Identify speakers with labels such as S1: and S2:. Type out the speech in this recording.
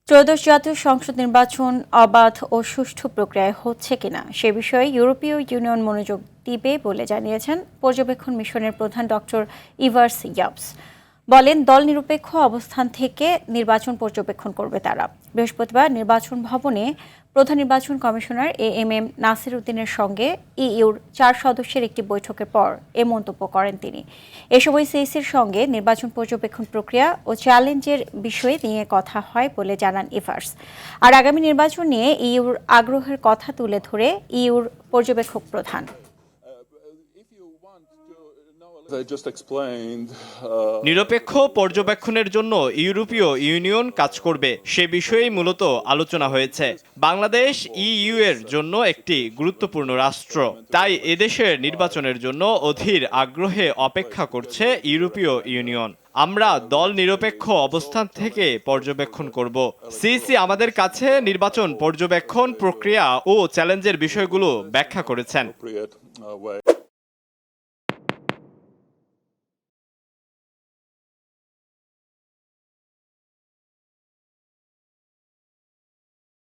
S1: ত্রয়োদশ জাতীয় সংসদ নির্বাচন অবাধ ও সুষ্ঠু প্রক্রিয়ায় হচ্ছে কিনা সে বিষয়ে ইউরোপীয় ইউনিয়ন মনোযোগ দিবে বলে জানিয়েছেন পর্যবেক্ষণ মিশনের প্রধান ডক্টর ইভার্স ইয়াবস। বলেন, দল নিরপেক্ষ অবস্থান থেকে নির্বাচন পর্যবেক্ষণ করবে তারা। বৃহস্পতিবার নির্বাচন ভবনে প্রধান নির্বাচন কমিশনার এএমএম নাসির উদ্দিনের সঙ্গে ইইউর 4 সদস্যের একটি বৈঠকের পর এ মন্তব্য করেন তিনি। এ সময় সিইসির সঙ্গে নির্বাচন পর্যবেক্ষণ প্রক্রিয়া ও চ্যালেঞ্জের বিষয়ে নিয়ে কথা হয় বলে জানান ইভার্স। আর আগামী নির্বাচন নিয়ে ইইউর আগ্রহের কথা তুলে ধরে ইইউর পর্যবেক্ষক প্রধান।
S2: নিরপেক্ষ পর্যবেক্ষণের জন্য ইউরোপীয় ইউনিয়ন কাজ করবে সে বিষয়েই মূলত আলোচনা হয়েছে। বাংলাদেশ ইইউ এর জন্য একটি গুরুত্বপূর্ণ রাষ্ট্র, তাই এদেশের নির্বাচনের জন্য অধীর আগ্রহে অপেক্ষা করছে ইউরোপীয় ইউনিয়ন। আমরা দল নিরপেক্ষ অবস্থান থেকে পর্যবেক্ষণ করব। সিইসি আমাদের কাছে নির্বাচন পর্যবেক্ষণ প্রক্রিয়া ও চ্যালেঞ্জের বিষয়গুলো ব্যাখ্যা করেছেন।